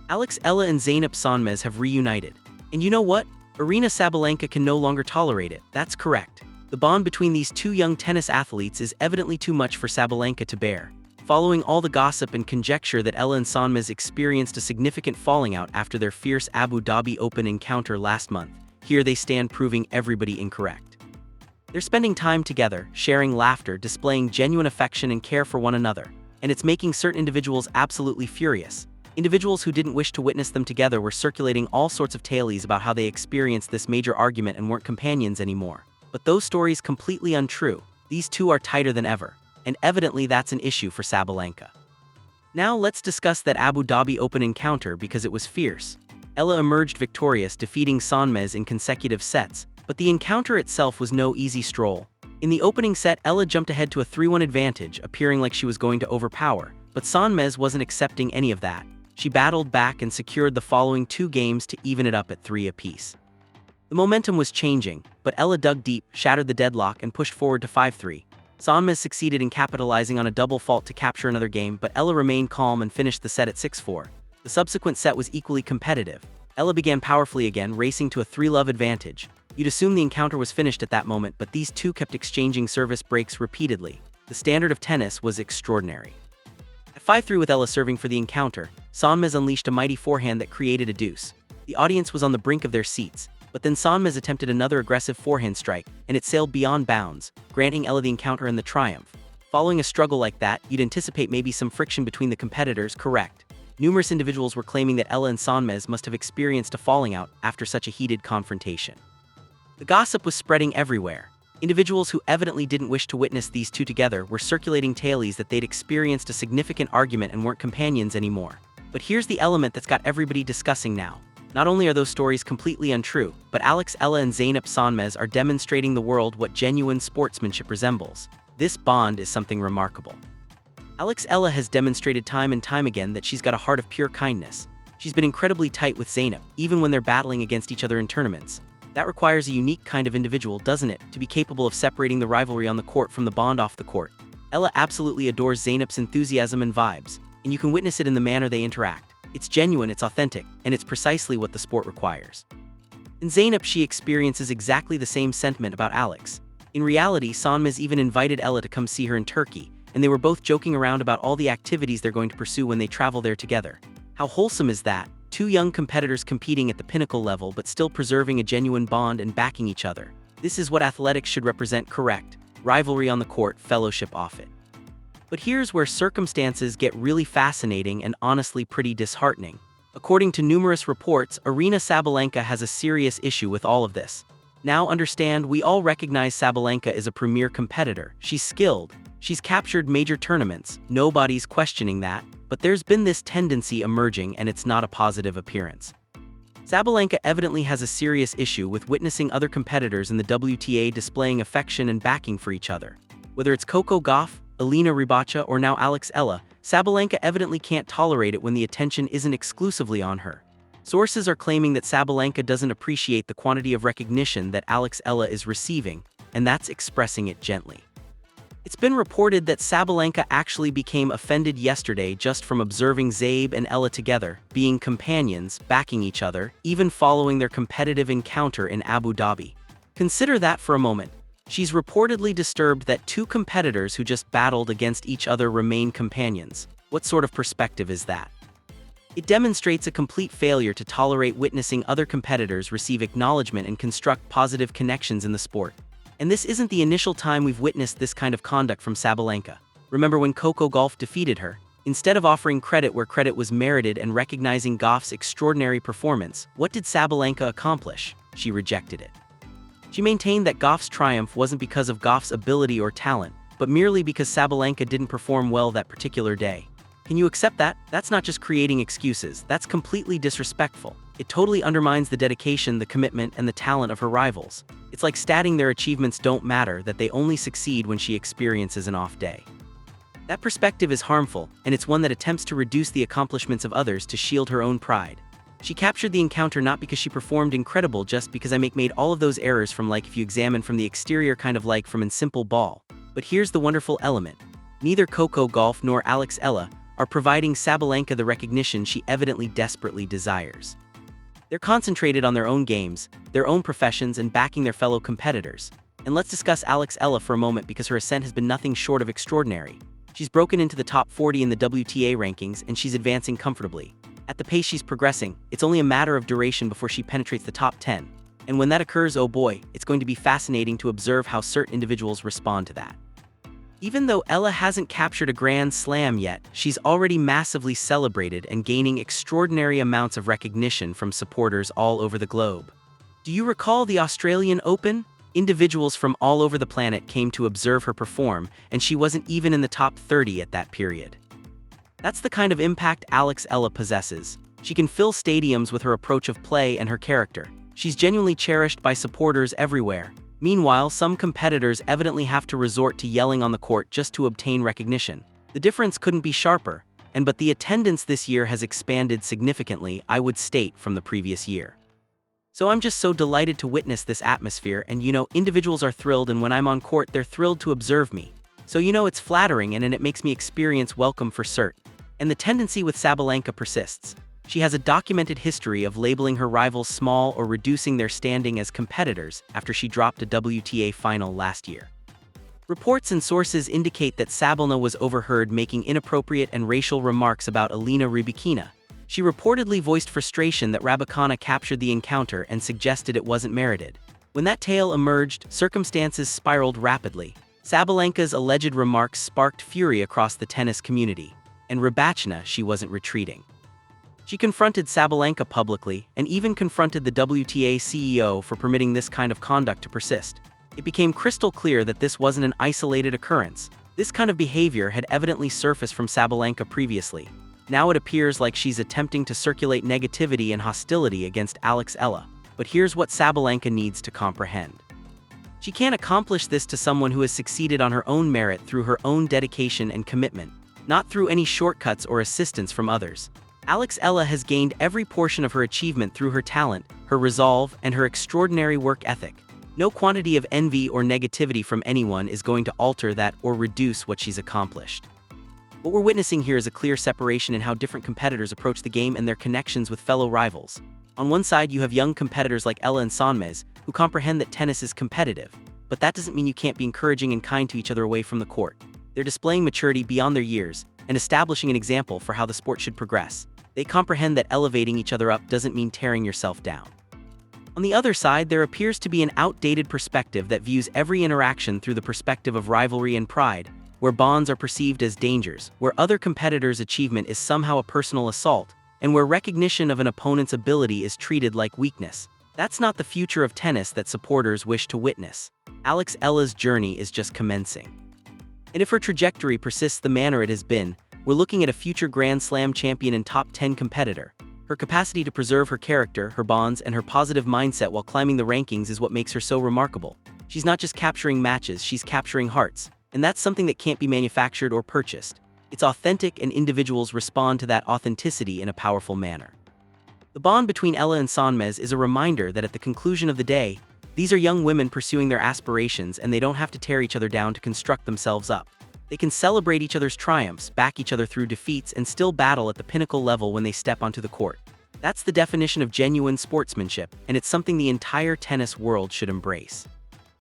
Alex Eala and Zeynep Sonmez have reunited. And you know what? Aryna Sabalenka can no longer tolerate it. That's correct. The bond between these two young tennis athletes is evidently too much for Sabalenka to bear. Following all the gossip and conjecture that Eala and Sonmez experienced a significant falling out after their fierce Abu Dhabi Open encounter last month, here they stand proving everybody incorrect. They're spending time together, sharing laughter, displaying genuine affection and care for one another, and it's making certain individuals absolutely furious. Individuals who didn't wish to witness them together were circulating all sorts of tales about how they experienced this major argument and weren't companions anymore. But those stories completely untrue. These two are tighter than ever, and evidently that's an issue for Sabalenka. Now let's discuss that Abu Dhabi Open encounter because it was fierce. Eala emerged victorious, defeating Sonmez in consecutive sets, but the encounter itself was no easy stroll. In the opening set, Eala jumped ahead to a 3-1 advantage, appearing like she was going to overpower, but Sonmez wasn't accepting any of that. She battled back and secured the following 2 games to even it up at 3 apiece. The momentum was changing, but Eala dug deep, shattered the deadlock, and pushed forward to 5-3. Sonmez succeeded in capitalizing on a double fault to capture another game, but Eala remained calm and finished the set at 6-4. The subsequent set was equally competitive. Eala began powerfully again, racing to a 3-love advantage. You'd assume the encounter was finished at that moment, but these two kept exchanging service breaks repeatedly. The standard of tennis was extraordinary. At 5-3 with Eala serving for the encounter, Sonmez unleashed a mighty forehand that created a deuce. The audience was on the brink of their seats, but then Sonmez attempted another aggressive forehand strike, and it sailed beyond bounds, granting Eala the encounter and the triumph. Following a struggle like that, you'd anticipate maybe some friction between the competitors, correct? Numerous individuals were claiming that Eala and Sonmez must have experienced a falling out after such a heated confrontation. The gossip was spreading everywhere. Individuals who evidently didn't wish to witness these two together were circulating tales that they'd experienced a significant argument and weren't companions anymore. But here's the element that's got everybody discussing now. Not only are those stories completely untrue, but Alex Eala and Zeynep Sonmez are demonstrating the world what genuine sportsmanship resembles. This bond is something remarkable. Alex Eala has demonstrated time and time again that she's got a heart of pure kindness. She's been incredibly tight with Zeynep, even when they're battling against each other in tournaments. That requires a unique kind of individual, doesn't it, to be capable of separating the rivalry on the court from the bond off the court. Eala absolutely adores Zeynep's enthusiasm and vibes, and you can witness it in the manner they interact. It's genuine, it's authentic, and it's precisely what the sport requires. In Zeynep, she experiences exactly the same sentiment about Alex. In reality, Sonmez even invited Eala to come see her in Turkey, and they were both joking around about all the activities they're going to pursue when they travel there together. How wholesome is that? Two young competitors competing at the pinnacle level but still preserving a genuine bond and backing each other. This is what athletics should represent, correct? Rivalry on the court, fellowship off it. But here's where circumstances get really fascinating and honestly pretty disheartening. According to numerous reports, Aryna Sabalenka has a serious issue with all of this. Now understand, we all recognize Sabalenka is a premier competitor. She's skilled. She's captured major tournaments. Nobody's questioning that. But there's been this tendency emerging, and it's not a positive appearance. Sabalenka evidently has a serious issue with witnessing other competitors in the WTA displaying affection and backing for each other. Whether it's Coco Gauff, Aryna Sabalenka, or now Alex Eala, Sabalenka evidently can't tolerate it when the attention isn't exclusively on her. Sources are claiming that Sabalenka doesn't appreciate the quantity of recognition that Alex Eala is receiving, and that's expressing it gently. It's been reported that Sabalenka actually became offended yesterday just from observing Zeynep and Eala together, being companions, backing each other, even following their competitive encounter in Abu Dhabi. Consider that for a moment. She's reportedly disturbed that two competitors who just battled against each other remain companions. What sort of perspective is that? It demonstrates a complete failure to tolerate witnessing other competitors receive acknowledgement and construct positive connections in the sport. And this isn't the initial time we've witnessed this kind of conduct from Sabalenka. Remember when Coco Gauff defeated her? Instead of offering credit where credit was merited and recognizing Gauff's extraordinary performance, what did Sabalenka accomplish? She rejected it. She maintained that Gauff's triumph wasn't because of Gauff's ability or talent, but merely because Sabalenka didn't perform well that particular day. Can you accept that? That's not just creating excuses, that's completely disrespectful. It totally undermines the dedication, the commitment, and the talent of her rivals. It's like stating their achievements don't matter, that they only succeed when she experiences an off day. That perspective is harmful, and it's one that attempts to reduce the accomplishments of others to shield her own pride. She captured the encounter not because she performed incredible, just because I made all of those errors from like if you examine from the exterior kind of like from in simple ball. But here's the wonderful element. Neither Coco Gauff nor Alex Eala are providing Sabalenka the recognition she evidently desperately desires. They're concentrated on their own games, their own professions, and backing their fellow competitors. And let's discuss Alex Eala for a moment because her ascent has been nothing short of extraordinary. She's broken into the top 40 in the WTA rankings and she's advancing comfortably. At the pace she's progressing, it's only a matter of duration before she penetrates the top 10. And when that occurs, oh boy, it's going to be fascinating to observe how certain individuals respond to that. Even though Eala hasn't captured a Grand Slam yet, she's already massively celebrated and gaining extraordinary amounts of recognition from supporters all over the globe. Do you recall the Australian Open? Individuals from all over the planet came to observe her perform, and she wasn't even in the top 30 at that period. That's the kind of impact Alex Eala possesses. She can fill stadiums with her approach of play and her character. She's genuinely cherished by supporters everywhere. Meanwhile, some competitors evidently have to resort to yelling on the court just to obtain recognition. The difference couldn't be sharper, but the attendance this year has expanded significantly, I would state, from the previous year. So I'm just so delighted to witness this atmosphere, and individuals are thrilled, and when I'm on court, they're thrilled to observe me. So it's flattering and it makes me experience welcome for cert. And the tendency with Sabalenka persists. She has a documented history of labeling her rivals small or reducing their standing as competitors after she dropped a WTA final last year. Reports and sources indicate that Sabalenka was overheard making inappropriate and racial remarks about Aryna Sabalenka. She reportedly voiced frustration that Sabalenka captured the encounter and suggested it wasn't merited. When that tale emerged, circumstances spiraled rapidly. Sabalenka's alleged remarks sparked fury across the tennis community, and Sabalenka, she wasn't retreating. She confronted Sabalenka publicly and even confronted the WTA CEO for permitting this kind of conduct to persist. It became crystal clear that this wasn't an isolated occurrence. This kind of behavior had evidently surfaced from Sabalenka previously. Now it appears like she's attempting to circulate negativity and hostility against Alex Eala. But here's what Sabalenka needs to comprehend. She can't accomplish this to someone who has succeeded on her own merit through her own dedication and commitment, not through any shortcuts or assistance from others. Alex Eala has gained every portion of her achievement through her talent, her resolve, and her extraordinary work ethic. No quantity of envy or negativity from anyone is going to alter that or reduce what she's accomplished. What we're witnessing here is a clear separation in how different competitors approach the game and their connections with fellow rivals. On one side, you have young competitors like Eala and Sonmez, who comprehend that tennis is competitive. But that doesn't mean you can't be encouraging and kind to each other away from the court. They're displaying maturity beyond their years and establishing an example for how the sport should progress. They comprehend that elevating each other up doesn't mean tearing yourself down. On the other side, there appears to be an outdated perspective that views every interaction through the perspective of rivalry and pride, where bonds are perceived as dangers, where other competitors' achievement is somehow a personal assault, and where recognition of an opponent's ability is treated like weakness. That's not the future of tennis that supporters wish to witness. Alex Eala's journey is just commencing. And if her trajectory persists the manner it has been, we're looking at a future Grand Slam champion and top 10 competitor. Her capacity to preserve her character, her bonds, and her positive mindset while climbing the rankings is what makes her so remarkable. She's not just capturing matches, she's capturing hearts. And that's something that can't be manufactured or purchased. It's authentic, and individuals respond to that authenticity in a powerful manner. The bond between Eala and Sonmez is a reminder that at the conclusion of the day, these are young women pursuing their aspirations, and they don't have to tear each other down to construct themselves up. They can celebrate each other's triumphs, back each other through defeats, and still battle at the pinnacle level when they step onto the court. That's the definition of genuine sportsmanship, and it's something the entire tennis world should embrace.